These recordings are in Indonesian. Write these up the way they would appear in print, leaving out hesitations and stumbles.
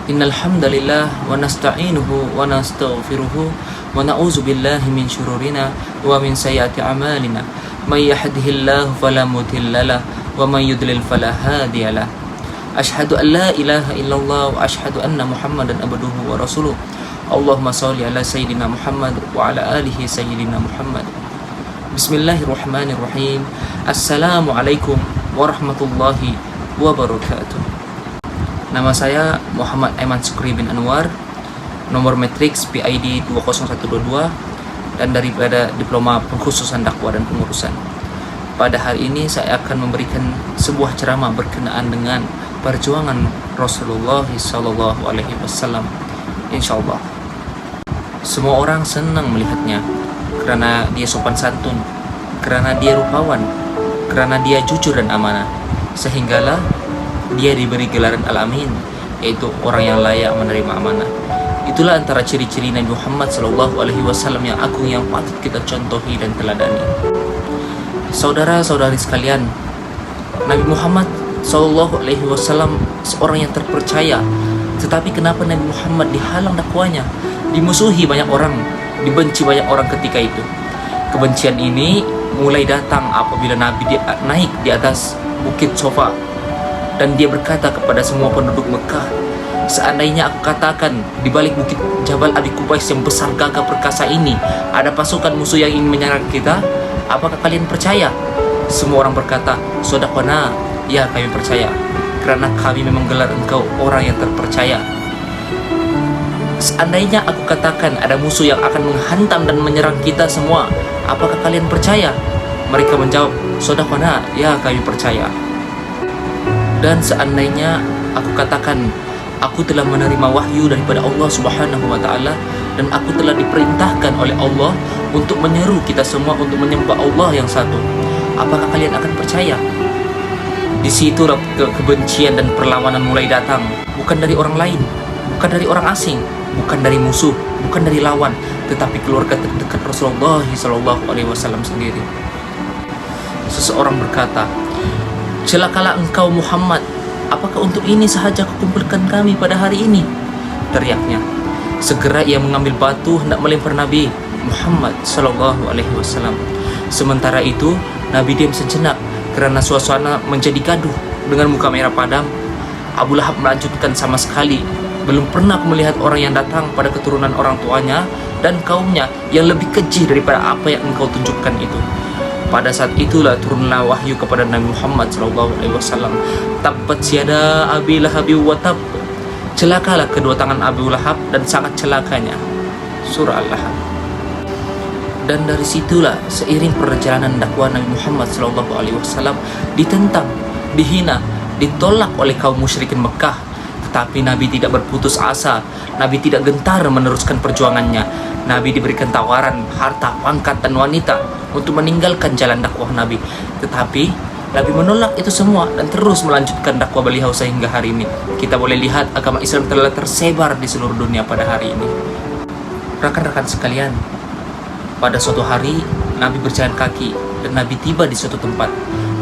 Innal hamdalillah wa nasta'inuhu wa nastaghfiruhu wa na'udzu billahi min shururina wa min sayyiati a'malina. May yahdihillahu fala mudhillalah wa may yudlil fala hadiyalah. Asyhadu an la ilaha illallah wa asyhadu anna Muhammadan abduhu wa rasuluh. Allahumma shalli ala sayyidina Muhammad wa ala alihi sayyidina Muhammad. Bismillahirrahmanirrahim. Assalamualaikum warahmatullahi wabarakatuh. Nama saya Muhammad Aiman Sukri bin Anwar, nomor matriks PID 20122, dan daripada Diploma Pengkhususan Dakwah dan Pengurusan. Pada hari ini saya akan memberikan sebuah ceramah berkenaan dengan perjuangan Rasulullah SAW. Insyaallah semua orang senang melihatnya karena dia sopan santun, karena dia rupawan, karena dia jujur dan amanah, sehinggalah dia diberi gelaran Al-Amin, yaitu orang yang layak menerima amanah. Itulah antara ciri-ciri Nabi Muhammad SAW yang agung, yang patut kita contohi dan teladani. Saudara-saudari sekalian, Nabi Muhammad SAW seorang yang terpercaya, tetapi kenapa Nabi Muhammad dihalang dakwanya, dimusuhi banyak orang, dibenci banyak orang ketika itu? Kebencian ini mulai datang apabila Nabi naik di atas bukit Sofa dan dia berkata kepada semua penduduk Mekah, seandainya aku katakan di balik bukit Jabal Abi Kubais yang besar gagah perkasa ini ada pasukan musuh yang ingin menyerang kita, apakah kalian percaya? Semua orang berkata, Sodaqona, ya kami percaya, karena kami memang gelar engkau orang yang terpercaya. Seandainya aku katakan ada musuh yang akan menghantam dan menyerang kita semua, apakah kalian percaya? Mereka menjawab, Sodaqona, ya kami percaya. Dan seandainya aku katakan aku telah menerima wahyu daripada Allah Subhanahu wa Ta'ala, dan aku telah diperintahkan oleh Allah untuk menyeru kita semua untuk menyembah Allah yang satu, apakah kalian akan percaya? Di situlah kebencian dan perlawanan mulai datang, bukan dari orang lain, bukan dari orang asing, bukan dari musuh, bukan dari lawan, tetapi keluarga terdekat Rasulullah SAW sendiri. Seseorang berkata, celakalah engkau Muhammad, apakah untuk ini sahaja kukumpulkan kami pada hari ini? Teriaknya. Segera ia mengambil batu hendak melempar Nabi Muhammad SAW. Sementara itu Nabi diam sejenak karena suasana menjadi gaduh. Dengan muka merah padam, Abu Lahab melanjutkan, sama sekali belum pernah aku melihat orang yang datang pada keturunan orang tuanya dan kaumnya yang lebih keji daripada apa yang engkau tunjukkan itu. Pada saat itulah turunlah wahyu kepada Nabi Muhammad SAW. Tabbat siada Abi Lahab wa tab. Celakalah kedua tangan Abu Lahab dan sangat celakanya. Surah Al-Lahab. Dan dari situlah seiring perjalanan dakwah Nabi Muhammad SAW ditentang, dihina, ditolak oleh kaum musyrikin Mekah. Tetapi Nabi tidak berputus asa. Nabi tidak gentar meneruskan perjuangannya. Nabi diberikan tawaran harta, pangkat, dan wanita untuk meninggalkan jalan dakwah Nabi. Tetapi Nabi menolak itu semua dan terus melanjutkan dakwah beliau sehingga hari ini. Kita boleh lihat agama Islam telah tersebar di seluruh dunia pada hari ini. Rekan-rekan sekalian, pada suatu hari Nabi berjalan kaki dan Nabi tiba di suatu tempat,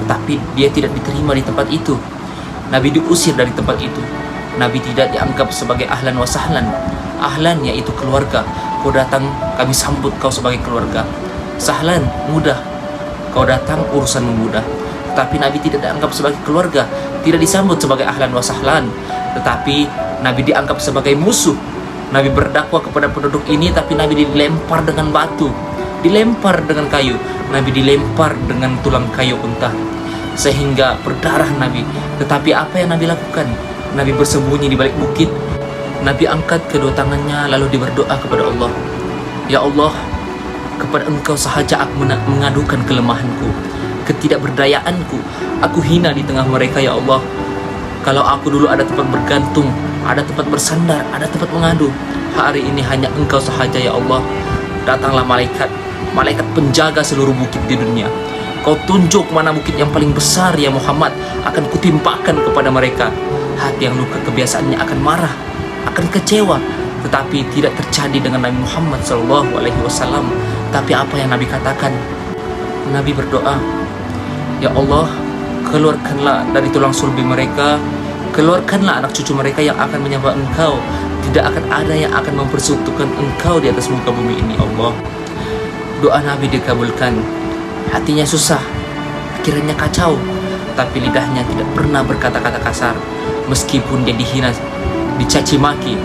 tetapi dia tidak diterima di tempat itu. Nabi diusir dari tempat itu. Nabi tidak dianggap sebagai ahlan wa sahlan. Ahlan yaitu keluarga, kau datang kami sambut kau sebagai keluarga. Sahlan, mudah, kau datang urusanmu mudah. Tetapi Nabi tidak dianggap sebagai keluarga, tidak disambut sebagai ahlan wa sahlan, tetapi Nabi dianggap sebagai musuh. Nabi berdakwah kepada penduduk ini, tapi Nabi dilempar dengan batu, dilempar dengan kayu, Nabi dilempar dengan tulang kayu unta, sehingga berdarah Nabi. Tetapi apa yang Nabi lakukan? Nabi bersembunyi di balik bukit. Nabi angkat kedua tangannya lalu dia berdoa kepada Allah, ya Allah, kepada engkau sahaja aku mengadukan kelemahanku, ketidakberdayaanku. Aku hina di tengah mereka, ya Allah. Kalau aku dulu ada tempat bergantung, ada tempat bersandar, ada tempat mengadu, hari ini hanya engkau sahaja, ya Allah. Datanglah malaikat, malaikat penjaga seluruh bukit di dunia. Kau tunjuk mana bukit yang paling besar, ya Muhammad, akan kutimpakan kepada mereka. Hati yang luka kebiasaannya akan marah, akan kecewa, tetapi tidak terjadi dengan Nabi Muhammad SAW. Tapi apa yang Nabi katakan? Nabi berdoa, ya Allah, keluarkanlah dari tulang sulbi mereka Keluarkanlah anak cucu mereka yang akan menyembah Engkau. Tidak akan ada yang akan mempersekutukan Engkau di atas muka bumi ini, Allah. Doa Nabi dikabulkan. Hatinya susah, pikirannya kacau, tapi lidahnya tidak pernah berkata-kata kasar. Meskipun dia dihina, dicaci maki,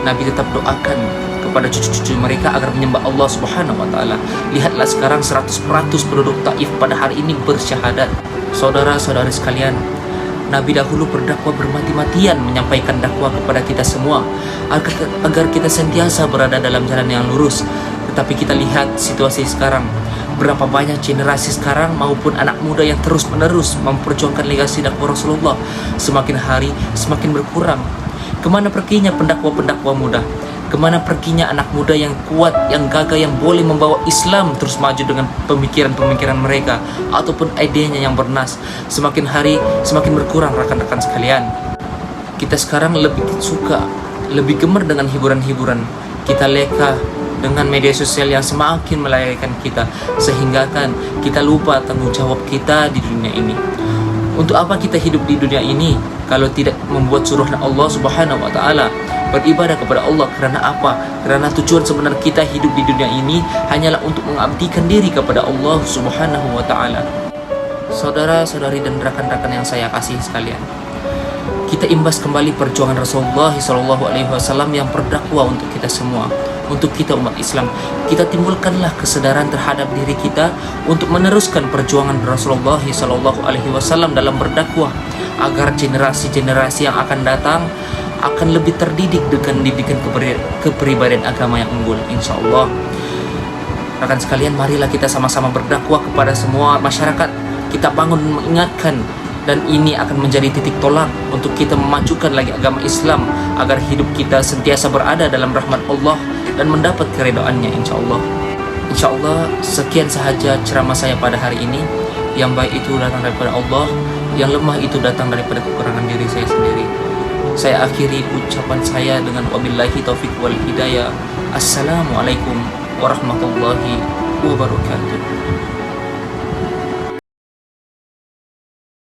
Nabi tetap doakan kepada cucu-cucu mereka agar menyembah Allah Subhanahu wa taala. Lihatlah sekarang 100% penduduk Taif pada hari ini bersyahadat. Saudara-saudari sekalian, Nabi dahulu berdakwah bermati-matian menyampaikan dakwah kepada kita semua agar kita sentiasa berada dalam jalan yang lurus. Tetapi kita lihat situasi sekarang, berapa banyak generasi sekarang maupun anak muda yang terus-menerus memperjuangkan legasi dakwah Rasulullah semakin hari semakin berkurang. Kemana perginya pendakwa-pendakwa muda? Kemana perginya anak muda yang kuat, yang gagah, yang boleh membawa Islam terus maju dengan pemikiran-pemikiran mereka ataupun idenya yang bernas? Semakin hari semakin berkurang, rekan-rekan sekalian. Kita sekarang lebih suka, lebih gemar dengan hiburan-hiburan. Kita leka dengan media sosial yang semakin melayani kita, sehingga kan kita lupa tanggung jawab kita di dunia ini. Untuk apa kita hidup di dunia ini kalau tidak membuat suruhan Allah Subhanahu wa taala? Beribadah kepada Allah karena apa? Karena tujuan sebenar kita hidup di dunia ini hanyalah untuk mengabdikan diri kepada Allah Subhanahu wa taala. Saudara-saudari dan rekan-rekan yang saya kasihi sekalian, kita imbas kembali perjuangan Rasulullah SAW yang berdakwah untuk kita semua, untuk kita umat Islam. Kita timbulkanlah kesadaran terhadap diri kita untuk meneruskan perjuangan Rasulullah SAW dalam berdakwah, agar generasi-generasi yang akan datang akan lebih terdidik dengan didikan kepribadian agama yang unggul, insya Allah. Rekan sekalian, marilah kita sama-sama berdakwah kepada semua masyarakat. Kita bangun mengingatkan, dan ini akan menjadi titik tolak untuk kita memajukan lagi agama Islam agar hidup kita sentiasa berada dalam rahmat Allah dan mendapat keredaannya, insya Allah. Insya Allah, sekian sahaja ceramah saya pada hari ini. Yang baik itu datang daripada Allah, yang lemah itu datang daripada kekurangan diri saya sendiri. Saya akhiri ucapan saya dengan wabillahi taufiq wal hidayah. Assalamualaikum warahmatullahi wabarakatuh.